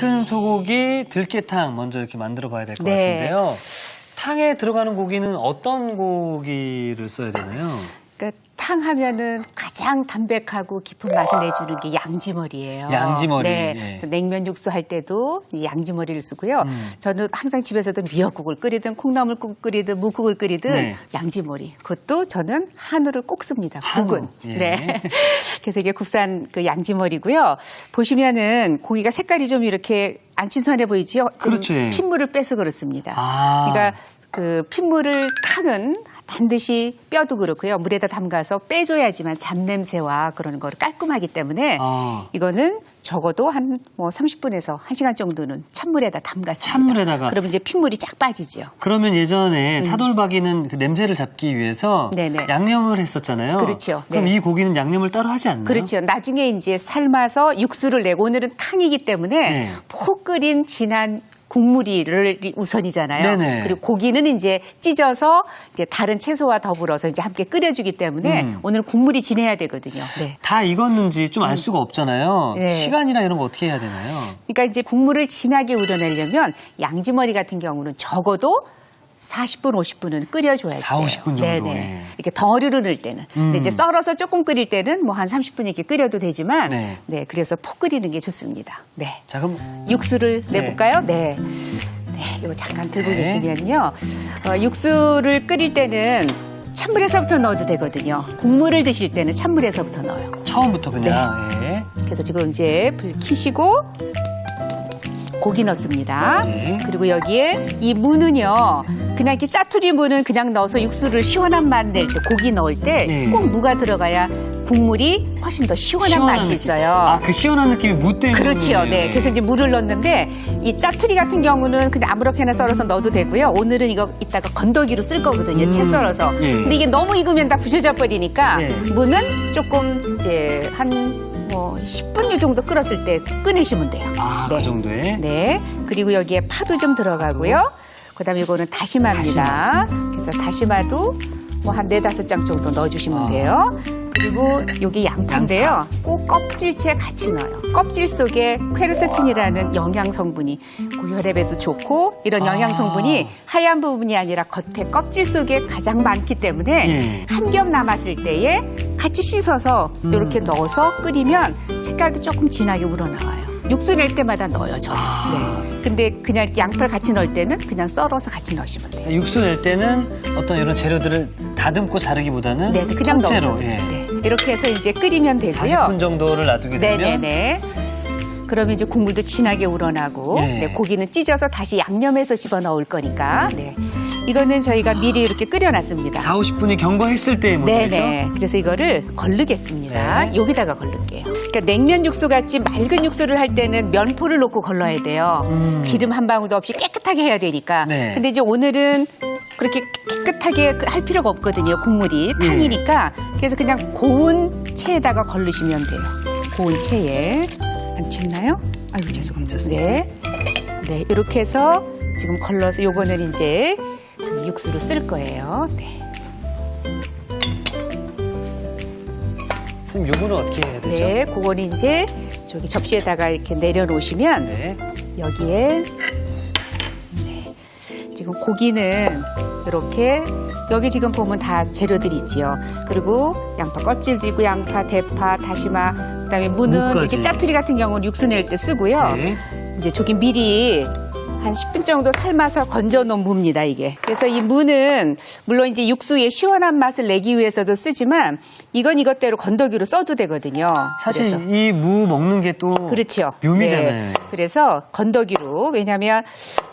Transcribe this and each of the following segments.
큰 소고기 들깨탕 먼저 이렇게 만들어 봐야 될 것 네. 같은데요. 탕에 들어가는 고기는 어떤 고기를 써야 되나요? 그러니까 탕 하면은 가장 담백하고 깊은 맛을 내주는 게 양지머리예요. 양지머리. 네. 예. 그래서 냉면 육수 할 때도 이 양지머리를 쓰고요. 저는 항상 집에서도 미역국을 끓이든 콩나물국을 끓이든 묵국을 끓이든 네. 양지머리. 그것도 저는 한우를 꼭 씁니다. 한우. 국은. 예. 네. 그래서 이게 국산 그 양지머리고요. 보시면은 고기가 색깔이 좀 이렇게 안 신선해 보이지요? 좀 그렇죠. 예. 핏물을 빼서 그렇습니다. 아. 그러니까 그 핏물을 탕은 반드시 뼈도 그렇고요. 물에다 담가서 빼줘야지만 잡냄새와 그런 거를 깔끔하기 때문에 이거는 적어도 한 뭐 30분에서 1시간 정도는 찬물에다 담갔습니다. 찬물에다가. 그러면 이제 핏물이 쫙 빠지죠. 그러면 예전에 차돌박이는 그 냄새를 잡기 위해서 네네. 양념을 했었잖아요. 그렇죠. 그럼 네. 이 고기는 양념을 따로 하지 않나요? 그렇죠. 나중에 이제 삶아서 육수를 내고 오늘은 탕이기 때문에 네. 푹 끓인 진한 국물이 우선이잖아요. 네네. 그리고 고기는 이제 찢어서 이제 다른 채소와 더불어서 이제 함께 끓여주기 때문에 오늘 국물이 진해야 되거든요. 네. 다 익었는지 좀 알 수가 없잖아요. 네. 시간이나 이런 거 어떻게 해야 되나요? 그러니까 이제 국물을 진하게 우려내려면 양지머리 같은 경우는 적어도 40분, 50분은 끓여줘야지 4, 50분 정도. 네네. 네. 이렇게 덩어리로 넣을 때는. 근데 이제 썰어서 조금 끓일 때는 뭐 한 30분 이렇게 끓여도 되지만, 네. 네. 그래서 푹 끓이는 게 좋습니다. 네. 자, 그럼 육수를 네. 내볼까요? 네. 네. 이거 잠깐 들고 네. 계시면요. 육수를 끓일 때는 찬물에서부터 넣어도 되거든요. 국물을 드실 때는 찬물에서부터 넣어요. 처음부터 그냥. 예. 그래서 지금 이제 불 켜시고 고기 넣습니다. 네. 그리고 여기에 이 무는요. 그냥 이렇게 짜투리 무는 그냥 넣어서 육수를 시원한 맛 낼 때 고기 넣을 때 네. 꼭 무가 들어가야 국물이 훨씬 더 시원한 맛이 느낌. 있어요. 아, 그 시원한 느낌이 무 때문에. 그렇지요. 네. 그래서 이제 물을 넣는데 이 짜투리 같은 경우는 그냥 아무렇게나 썰어서 넣어도 되고요. 오늘은 이거 이따가 건더기로 쓸 거거든요. 채 썰어서. 예. 근데 이게 너무 익으면 다 부셔져 버리니까 예. 무는 조금 이제 한 뭐 10분 정도 끓었을 때 꺼내시면 돼요. 아, 그 정도에. 네. 그리고 여기에 파도 좀 들어가고요. 그다음에 이거는 다시마입니다. 그래서 다시마도 뭐 한 4-5장 정도 넣어주시면 돼요. 그리고 여기 양파인데요. 꼭 껍질째 같이 넣어요. 껍질 속에 퀘르세틴이라는 영양 성분이 고혈압에도 좋고 이런 영양 성분이 하얀 부분이 아니라 겉에 껍질 속에 가장 많기 때문에 예. 한 겹 남았을 때에 같이 씻어서 이렇게 넣어서 끓이면 색깔도 조금 진하게 우러나와요. 육수 낼 때마다 넣어요, 저는. 네. 근데 그냥 이렇게 양파를 같이 넣을 때는 그냥 썰어서 같이 넣으시면 돼요. 육수 낼 때는 어떤 이런 재료들을 다듬고 자르기보다는 네, 그냥 통째로. 넣으셔도 돼요. 예. 네. 이렇게 해서 이제 끓이면 되고요. 40분 정도를 놔두게 되면 네네네. 그러면 이제 국물도 진하게 우러나고 네. 네, 고기는 찢어서 다시 양념해서 집어넣을 거니까 네. 이거는 저희가 미리 이렇게 끓여놨습니다. 4, 50분이 경과했을 때의 모습이죠? 네네. 그래서 이거를 걸르겠습니다. 네. 여기다가 걸를게요. 그러니까 냉면 육수 같이 맑은 육수를 할 때는 면포를 놓고 걸러야 돼요. 기름 한 방울도 없이 깨끗하게 해야 되니까. 네. 근데 이제 오늘은 그렇게 깨끗하게 할 필요가 없거든요. 국물이 탕이니까. 그래서 그냥 고운 채에다가 걸르시면 돼요. 고운 채에. 안 쳤나요? 아이고 죄송합니다. 네. 네, 이렇게 해서 지금 걸러서 요거는 이제 그 육수로 쓸 거예요. 네. 선생님, 요거는 어떻게 해야 되죠? 네, 그거는 이제 저기 접시에다가 이렇게 내려놓으시면 네. 여기에 네, 지금 고기는 이렇게 여기 지금 보면 다 재료들이 있지요. 그리고 양파 껍질도 있고 양파, 대파, 다시마, 그다음에 무는 무까지. 이렇게 짜투리 같은 경우는 육수 낼 때 쓰고요. 네. 이제 저기 미리 한 10분 정도 삶아서 건져 놓은 무입니다, 이게. 그래서 이 무는 물론 이제 육수의 시원한 맛을 내기 위해서도 쓰지만 이건 이것대로 건더기로 써도 되거든요. 사실 그래서. 이 무 먹는 게 또 그렇죠. 묘미잖아요. 네. 그래서 건더기로. 왜냐하면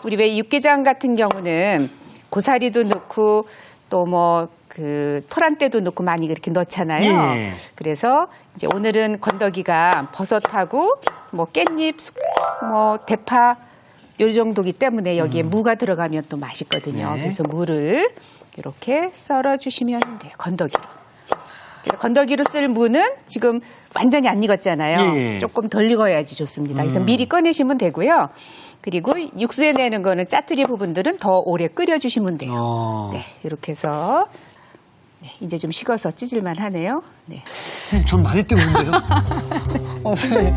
우리 왜 육개장 같은 경우는 고사리도 넣고 또 뭐 그 토란대도 넣고 많이 그렇게 넣잖아요. 예. 그래서 이제 오늘은 건더기가 버섯하고 뭐 깻잎, 뭐 대파 요 정도기 때문에 여기에 무가 들어가면 또 맛있거든요. 네. 그래서 무를 이렇게 썰어 주시면 돼요. 건더기로. 그래서 건더기로 쓸 무는 지금 완전히 안 익었잖아요. 예. 조금 덜 익어야지 좋습니다. 그래서 미리 꺼내시면 되고요. 그리고 육수에 내는 거는 짜투리 부분들은 더 오래 끓여주시면 돼요. 네, 이렇게 해서 네, 이제 좀 식어서 찢을만 하네요. 네. 선생님, 전 많이 뜨거운데요? 선생님.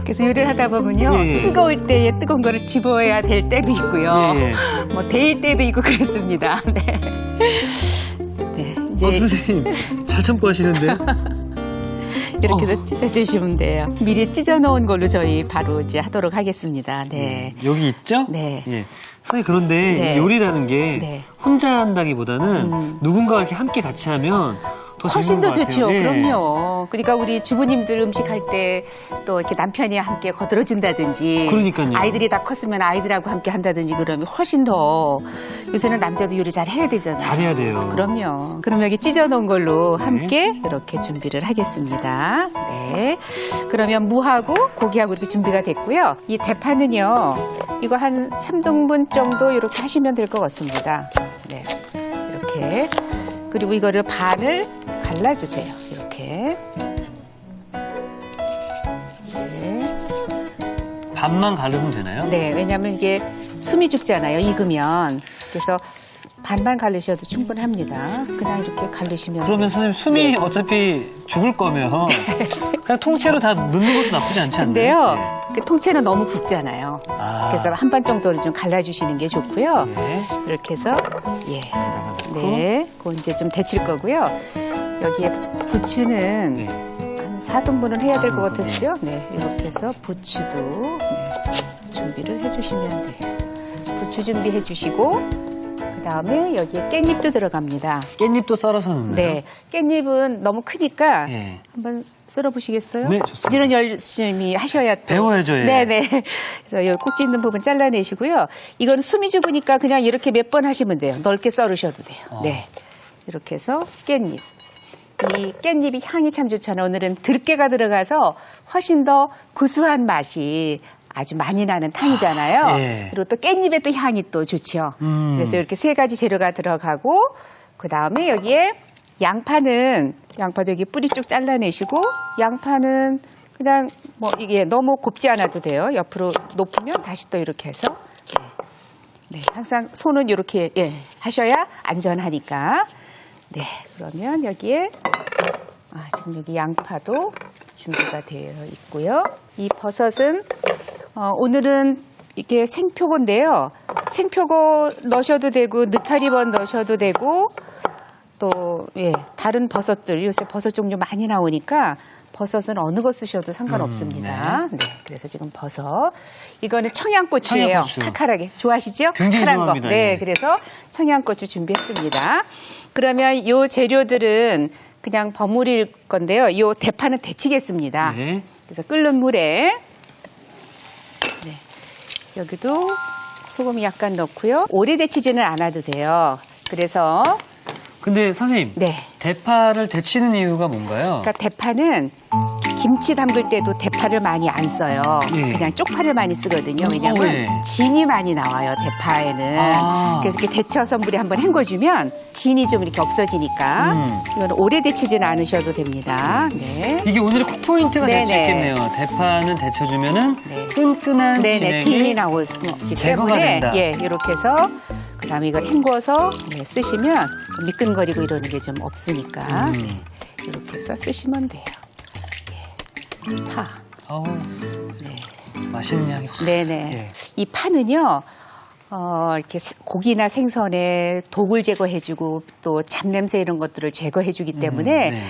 그래서 요리를 하다 보면요. 예. 뜨거울 때에 뜨거운 거를 집어야 될 때도 있고요. 예. 뭐 데일 때도 있고 그렇습니다. 네. 네, 이제 선생님 잘 참고 하시는데요? 이렇게 해서 찢어주시면 돼요. 미리 찢어놓은 걸로 저희 바로 이제 하도록 하겠습니다. 네. 여기 있죠? 네. 예. 선생님 그런데 네. 이 요리라는 게 네. 혼자 한다기보다는 누군가가 이렇게 함께 같이 하면 더 훨씬 재밌는 더 것 같아요. 좋죠. 예. 그럼요. 그러니까 우리 주부님들 음식 할 때 또 이렇게 남편이 함께 거들어준다든지 그러니까요. 아이들이 다 컸으면 아이들하고 함께 한다든지 그러면 훨씬 더 요새는 남자도 요리 잘 해야 되잖아요. 잘해야 돼요. 그럼요. 그럼 여기 찢어놓은 걸로 네. 함께 이렇게 준비를 하겠습니다. 네. 그러면 무하고 고기하고 이렇게 준비가 됐고요. 이 대파는요. 이거 한 3등분 정도 이렇게 하시면 될 것 같습니다. 네. 이렇게. 그리고 이거를 반을 갈라주세요. 이렇게. 네. 반만 가르면 되나요? 네. 왜냐하면 이게 숨이 죽잖아요. 익으면. 그래서 반만 갈르셔도 충분합니다. 그냥 이렇게 갈르시면. 그러면 돼요. 선생님 숨이 네. 어차피 죽을 거면 그냥 통째로 다 넣는 것도 나쁘지 않지 않나요? 근데요. 네. 그 통째는 너무 굵잖아요. 아. 그래서 한 반 정도를 좀 갈라주시는 게 좋고요. 네. 이렇게 해서 예. 여기다가 넣고. 네. 그거 이제 좀 데칠 거고요. 여기에 부추는 네. 한 4등분은 해야 될 것 4등분, 같았죠? 네. 이렇게 해서 부추도 네, 준비를 해주시면 돼요. 부추 준비해 주시고 그다음에 여기에 깻잎도 들어갑니다. 깻잎도 썰어서 넣나요? 네. 깻잎은 너무 크니까 예. 한번 썰어보시겠어요? 네, 좋습니다. 부지런 열심히 하셔야 또. 배워야죠, 예. 네네. 그래서 여기 꼭지 있는 부분 잘라내시고요. 이건 숨이 죽으니까 그냥 이렇게 몇 번 하시면 돼요. 넓게 썰으셔도 돼요. 네. 이렇게 해서 깻잎. 이 깻잎이 향이 참 좋잖아요. 오늘은 들깨가 들어가서 훨씬 더 고소한 맛이 아주 많이 나는 탕이잖아요. 예. 그리고 또 깻잎의 또 향이 또 좋죠. 그래서 이렇게 세 가지 재료가 들어가고 그 다음에 여기에 양파도 여기 뿌리 쭉 잘라내시고 양파는 그냥 뭐 이게 너무 곱지 않아도 돼요. 옆으로 높으면 다시 또 이렇게 해서 네, 항상 손은 이렇게 예, 하셔야 안전하니까. 네, 그러면 여기에 지금 여기 양파도 준비가 되어 있고요. 이 버섯은 오늘은 이게 생표고인데요. 생표고 넣으셔도 되고 느타리번 넣으셔도 되고 또 예, 다른 버섯들 요새 버섯 종류 많이 나오니까 버섯은 어느 거 쓰셔도 상관없습니다. 네, 그래서 지금 버섯 이거는 청양고추예요. 청양고추. 칼칼하게 좋아하시죠? 굉장히 칼칼한 좋아합니다. 거. 네, 예. 그래서 청양고추 준비했습니다. 그러면 요 재료들은 그냥 버무릴 건데요. 요 대파는 데치겠습니다. 네. 그래서 끓는 물에 네, 여기도 소금 약간 넣고요. 오래 데치지는 않아도 돼요. 그래서 근데 선생님, 네. 대파를 데치는 이유가 뭔가요? 그러니까 대파는 김치 담글 때도 대파를 많이 안 써요. 예. 그냥 쪽파를 많이 쓰거든요. 왜냐하면 예. 진이 많이 나와요, 대파에는. 아. 그래서 이렇게 데쳐서 물에 한번 헹궈주면 진이 좀 이렇게 없어지니까 이건 오래 데치지는 않으셔도 됩니다. 네. 이게 오늘의 콕포인트가 될 수 네네. 있겠네요. 대파는 데쳐주면은 네. 끈끈한 네네, 진이 진액이 나오기 제거가 때문에 된다. 예, 이렇게 해서 그다음에 이걸 헹궈서 네, 쓰시면 미끈거리고 이러는 게 좀 없으니까 네, 이렇게 해서 쓰시면 돼요. 예. 파. 어우, 네. 맛있는 향이 확. 네네. 예. 이 파는요, 이렇게 고기나 생선에 독을 제거해주고 또 잡냄새 이런 것들을 제거해주기 때문에 네.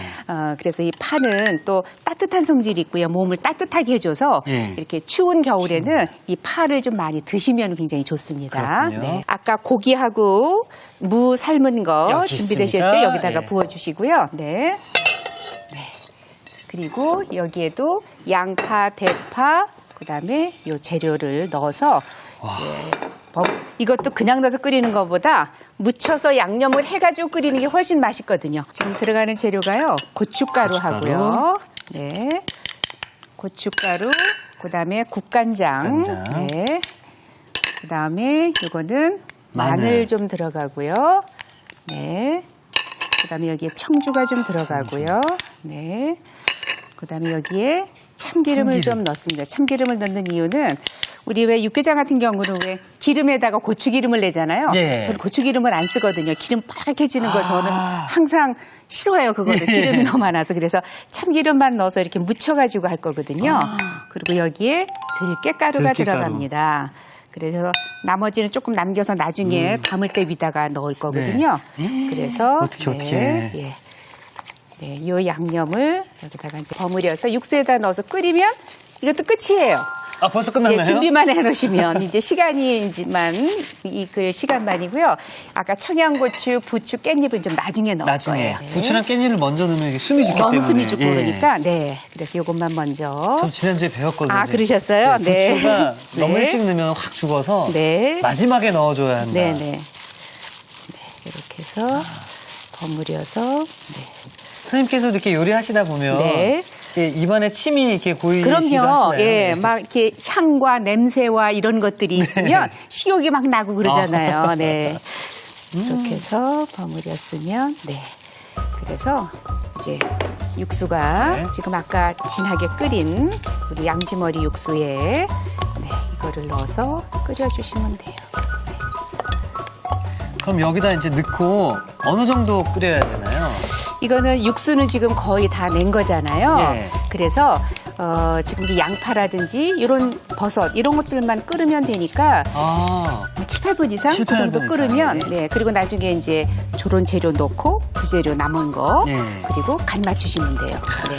그래서 이 파는 또 따뜻한 성질이 있고요. 몸을 따뜻하게 해줘서 예. 이렇게 추운 겨울에는 이 파를 좀 많이 드시면 굉장히 좋습니다. 그렇군요. 네. 아까 고기하고 무 삶은 거 여기 준비되셨죠? 있습니다. 여기다가 예. 부어주시고요. 부어주시고요. 네. 그리고 여기에도 양파, 대파, 그다음에 요 재료를 넣어서 이제 이것도 그냥 넣어서 끓이는 것보다 묻혀서 양념을 해가지고 끓이는 게 훨씬 맛있거든요. 지금 들어가는 재료가요. 고춧가루 하고요. 네, 고춧가루, 그다음에 국간장, 국간장. 네, 그다음에 이거는 마늘 마늘. 좀 들어가고요. 네, 그다음에 여기에 청주가 좀 들어가고요. 네. 그다음에 여기에 참기름을 좀 넣습니다. 참기름을 넣는 이유는 우리 왜 육개장 같은 경우는 왜 기름에다가 고추기름을 내잖아요. 예. 저는 고추기름을 안 쓰거든요. 기름 빨개지는 거 저는 항상 싫어해요. 그거를 기름이 너무 많아서. 그래서 참기름만 넣어서 이렇게 묻혀가지고 할 거거든요. 그리고 여기에 들깨가루가 들깨가루. 들어갑니다. 그래서 나머지는 조금 남겨서 나중에 담을 때 위다가 넣을 거거든요. 그래서 어떻게. 예. 네, 이 양념을 여기다가 이제 버무려서 육수에다 넣어서 끓이면 이것도 끝이에요. 아, 벌써 끝났나요? 예, 준비만 해놓으시면 이제 시간이지만 그 시간만이고요. 아까 청양고추, 부추, 깻잎은 좀 나중에 넣을 나중에. 거예요. 네. 부추랑 깻잎을 먼저 넣으면 이게 숨이 죽기 때문에. 너무 숨이 죽고 예. 그러니까 네. 그래서 이것만 먼저. 저 지난주에 배웠거든요. 아, 그러셨어요? 네. 부추가 너무 네. 일찍 넣으면 확 죽어서 네. 마지막에 넣어줘야 한다. 네네. 네, 이렇게 해서 버무려서. 네. 선생님께서도 이렇게 요리하시다 보면 네. 이렇게 입안에 침이 이렇게 고이시기도 그럼요. 하시나요? 예, 막 이렇게 향과 냄새와 이런 것들이 있으면 식욕이 막 나고 그러잖아요. 네. 이렇게 해서 버무렸으면, 네. 그래서 이제 육수가 네. 지금 아까 진하게 끓인 우리 양지머리 육수에 네, 이거를 넣어서 끓여주시면 돼요. 그럼 여기다 이제 넣고 어느 정도 끓여야 되나요? 이거는 육수는 지금 거의 다 낸 거잖아요. 예. 그래서 지금 이제 양파라든지 이런 버섯 이런 것들만 끓으면 되니까 아, 7, 8분 이상 7, 그 정도 8분 끓으면 이상. 네 그리고 나중에 이제 조론 재료 넣고 부재료 남은 거 예. 그리고 간 맞추시면 돼요. 네.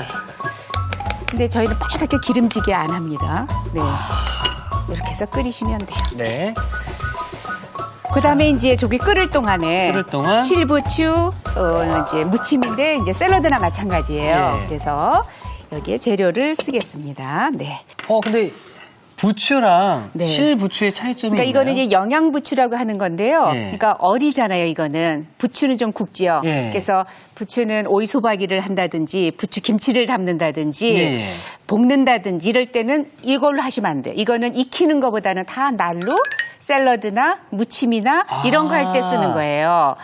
근데 저희는 빨갛게 기름지게 안 합니다. 네. 이렇게 해서 끓이시면 돼요. 네. 그다음에 이제 저기 끓을 동안에 끓을 동안? 실부추 이제 무침인데 이제 샐러드나 마찬가지예요. 예. 그래서 여기에 재료를 쓰겠습니다. 네. 근데 부추랑 네. 실부추의 차이점이 그러니까 이거는 있나요? 이제 영양부추라고 하는 건데요. 예. 그러니까 어리잖아요, 이거는. 부추는 좀 굵지요. 예. 그래서 부추는 오이소박이를 한다든지 부추 김치를 담는다든지 예. 볶는다든지 이럴 때는 이걸로 하시면 안 돼요. 이거는 익히는 것보다는 다 날로 샐러드나 무침이나 이런 거 할 때 쓰는 거예요.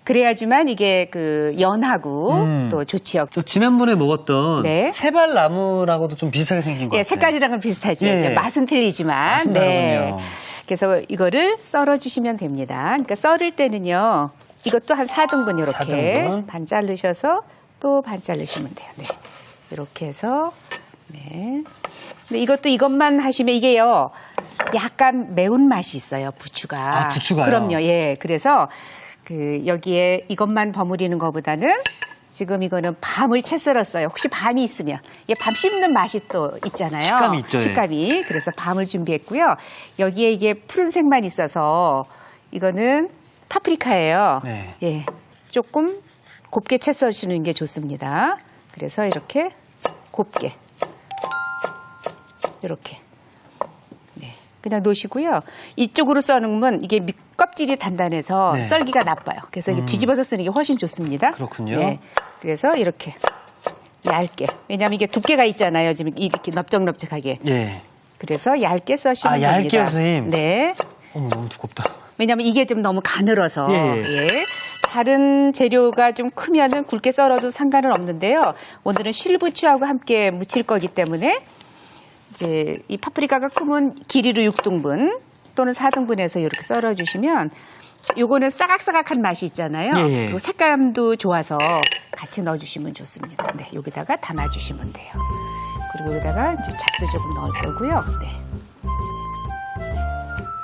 그래야지만 이게 그 연하고 또 좋지요. 저 지난번에 먹었던 네. 세발나무라고도 좀 비슷하게 생긴 것 예, 같아요. 색깔이랑은 비슷하죠. 예. 이제 맛은 틀리지만. 맛은 다르군요. 그래서 이거를 썰어주시면 됩니다. 그러니까 썰을 때는요, 이것도 한 4등분 이렇게 4등분. 반 자르셔서 또 반 자르시면 돼요. 네. 이렇게 해서, 네. 근데 이것도 이것만 하시면 이게요, 약간 매운맛이 있어요, 부추가. 아, 부추가요? 그럼요, 예. 그래서 여기에 이것만 버무리는 것보다는 지금 이거는 밤을 채 썰었어요. 혹시 밤이 있으면. 밤 씹는 맛이 또 있잖아요. 식감이 있죠, 예. 식감이. 그래서 밤을 준비했고요. 여기에 이게 푸른색만 있어서 이거는 파프리카예요. 네. 예. 조금 곱게 채 썰시는 게 좋습니다. 그래서 이렇게 곱게. 이렇게. 네. 그냥 놓으시고요. 이쪽으로 써놓으면 이게 껍질이 단단해서 네. 썰기가 나빠요. 그래서 이게 뒤집어서 쓰는 게 훨씬 좋습니다. 그렇군요. 네. 그래서 이렇게 얇게. 왜냐하면 이게 두께가 있잖아요. 지금 이렇게 넓적넓적하게. 예. 그래서 얇게 써시면 아, 됩니다. 얇게요, 선생님? 네. 너무 두껍다. 왜냐하면 이게 좀 너무 가늘어서. 예. 예. 다른 재료가 좀 크면은 굵게 썰어도 상관은 없는데요. 오늘은 실부추하고 함께 무칠 거기 때문에 이제 이 파프리카가 크면 길이로 6등분 또는 4등분해서 이렇게 썰어주시면 요거는 싸각싸각한 맛이 있잖아요. 예, 예. 그리고 색감도 좋아서 같이 넣어주시면 좋습니다. 네, 여기다가 담아주시면 돼요. 그리고 여기다가 이제 잣도 조금 넣을 거고요. 네.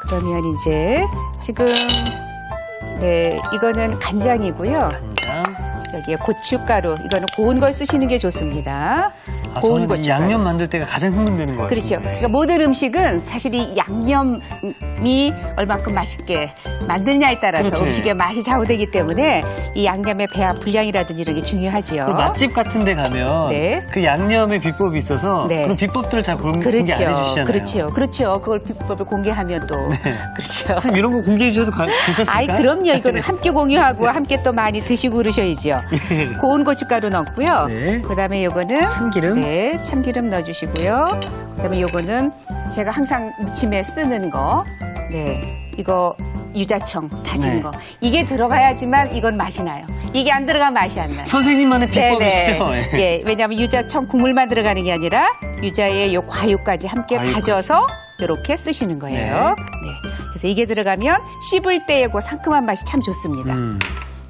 그러면 이제 지금 네 이거는 간장이고요. 간장. 여기에 고춧가루 이거는 고운 걸 쓰시는 게 좋습니다. 아, 고운 저는 이 고춧가루. 양념 만들 때가 가장 흥분되는 것 같아요. 그렇죠. 그러니까 모든 음식은 사실 이 양념이 얼마큼 맛있게 만드느냐에 따라서 그렇죠. 음식의 맛이 좌우되기 때문에 이 양념의 배합 분량이라든지 이런 게 중요하지요. 그 맛집 같은 데 가면 네. 그 양념의 비법이 있어서 네. 그런 비법들을 잘 공개 안 그렇죠. 해주시잖아요. 그렇죠. 그걸 비법을 공개하면 또 그렇죠. 선생님 이런 거 공개해 주셔도 괜찮습니까? 아이 그럼요. 이거는 함께 공유하고 함께 또 많이 드시고 그러셔야죠. 고운 고춧가루 넣고요. 네. 그다음에 요거는 참기름. 네, 참기름 넣어주시고요. 그다음에 요거는 제가 항상 무침에 쓰는 거. 네, 이거 유자청 다진 네. 거. 이게 들어가야지만 이건 맛이 나요. 이게 안 들어가면 맛이 안 나요. 선생님만의 비법이시죠? 네네. 예, 왜냐하면 유자청 국물만 들어가는 게 아니라 유자의 요 과육까지 함께 과육까지. 다져서 이렇게 쓰시는 거예요. 네. 그래서 이게 들어가면 씹을 때의 그 상큼한 맛이 참 좋습니다.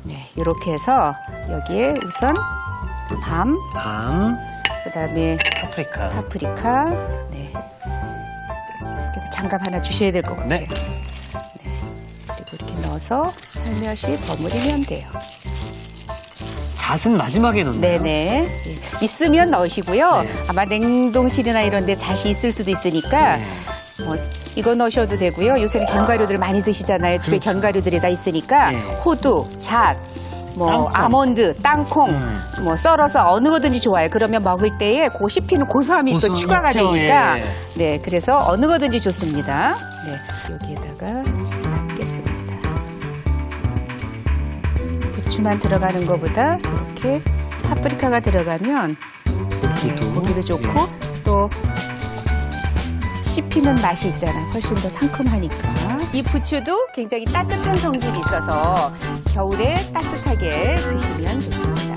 네, 이렇게 해서 여기에 우선 밤, 그다음에 파프리카, 네. 그래서 장갑 하나 주셔야 될 것 같아요. 네. 그리고 이렇게 넣어서 살며시 버무리면 돼요. 잣은 마지막에 넣나요? 네네. 있으면 넣으시고요. 네. 아마 냉동실이나 이런 데 잣이 있을 수도 있으니까 네. 이거 넣으셔도 되고요. 요새는 견과류들 많이 드시잖아요. 집에 그렇죠. 견과류들이 다 있으니까 네. 호두, 잣, 땅콩. 아몬드, 땅콩, 썰어서 어느 거든지 좋아요. 그러면 먹을 때에 그 씹히는 고소함이 또 고소함 추가가 있죠, 되니까 예. 네, 그래서 어느 거든지 좋습니다. 네, 여기에다가 좀 담겠습니다. 부추만 들어가는 것보다 이렇게 파프리카가 들어가면 고기도 좋고 또 씹히는 맛이 있잖아요. 훨씬 더 상큼하니까. 이 부추도 굉장히 따뜻한 성질이 있어서 겨울에 따뜻하게 드시면 좋습니다.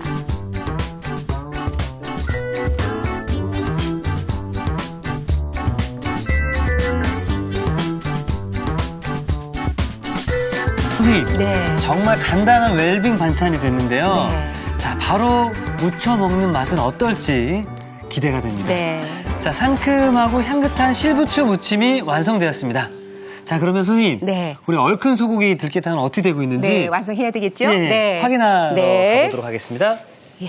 선생님, 네. 정말 간단한 웰빙 반찬이 됐는데요. 네. 자, 바로 무쳐 먹는 맛은 어떨지 기대가 됩니다. 네. 자, 상큼하고 향긋한 실부추 무침이 완성되었습니다. 자, 그러면 선생님, 네. 우리 얼큰 소고기 들깨탕은 어떻게 되고 있는지 네, 완성해야 되겠죠? 예, 확인하러 네. 가보도록 하겠습니다. 예.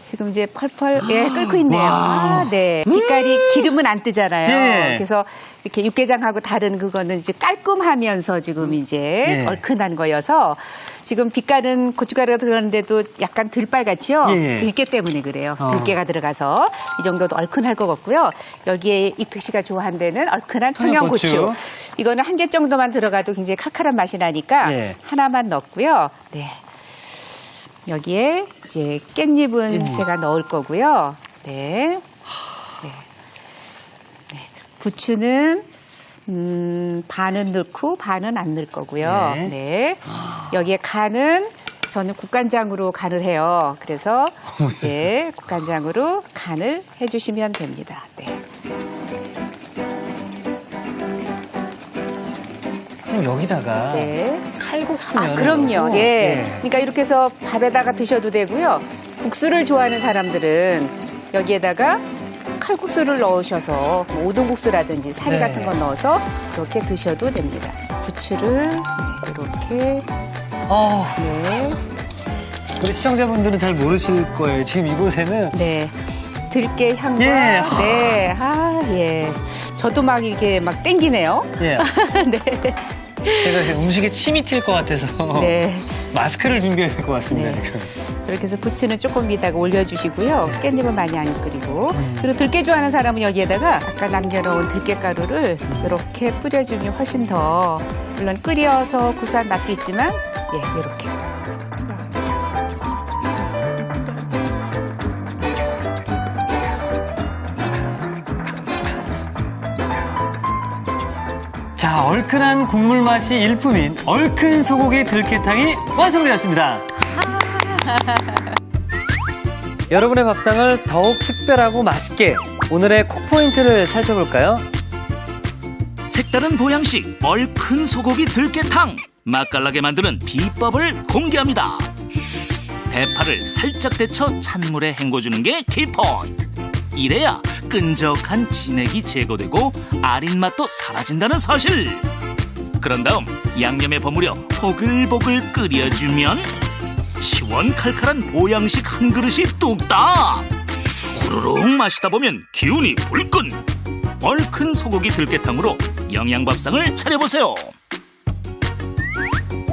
지금 이제 펄펄 끓고 있네요. 와우. 네. 빛깔이 기름은 안 뜨잖아요. 예. 그래서 이렇게 육개장하고 다른 그거는 이제 깔끔하면서 지금 이제 예. 얼큰한 거여서 지금 빛깔은 고춧가루가 들어가는데도 약간 덜 빨갛죠? 예. 들깨 때문에 그래요. 어. 들깨가 들어가서 이 정도도 얼큰할 것 같고요. 여기에 이특 씨가 좋아하는 데는 얼큰한 청양고추. 청양고추. 이거는 한 개 정도만 들어가도 굉장히 칼칼한 맛이 나니까 예. 하나만 넣고요. 네. 여기에 이제 깻잎은 제가 넣을 거고요. 네. 네. 네. 부추는 반은 넣고 반은 안 넣을 거고요. 네. 네. 여기에 간은 저는 국간장으로 간을 해요. 그래서 이제 국간장으로 간을 해주시면 됩니다. 네. 선생님, 여기다가 네. 칼국수면 그럼요. 예. 그러니까 이렇게 해서 밥에다가 드셔도 되고요. 국수를 좋아하는 사람들은 여기에다가 칼국수를 넣으셔서 뭐 우동국수라든지 사리 네. 같은 거 넣어서 그렇게 드셔도 됩니다. 부추를 이렇게 네. 우리 시청자분들은 잘 모르실 거예요. 지금 이곳에는 네. 들깨 향과 예. 네. 예. 저도 막 이렇게 막 땡기네요. 예, 네. 제가 이제 음식에 침이 튈 것 같아서 네. 마스크를 준비해야 될 것 같습니다. 네. 지금. 이렇게 해서 부추는 조금 위다가 올려주시고요. 깻잎은 많이 안 끓이고. 그리고 들깨 좋아하는 사람은 여기에다가 아까 남겨놓은 들깨가루를 이렇게 뿌려주면 훨씬 더 물론 끓여서 구수한 맛도 있지만 예, 이렇게. 자, 얼큰한 국물 맛이 일품인 얼큰 소고기 들깨탕이 완성되었습니다. 여러분의 밥상을 더욱 특별하고 맛있게 오늘의 콕포인트를 살펴볼까요? 색다른 보양식 얼큰 소고기 들깨탕 맛깔나게 만드는 비법을 공개합니다. 대파를 살짝 데쳐 찬물에 헹궈주는 게 키포인트. 이래야 끈적한 진액이 제거되고 아린 맛도 사라진다는 사실. 그런 다음 양념에 버무려 보글보글 끓여주면 시원칼칼한 보양식 한 그릇이 뚝딱. 후루룩 마시다 보면 기운이 불끈. 얼큰 소고기 들깨탕으로 영양밥상을 차려보세요.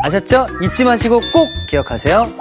아셨죠? 잊지 마시고 꼭 기억하세요.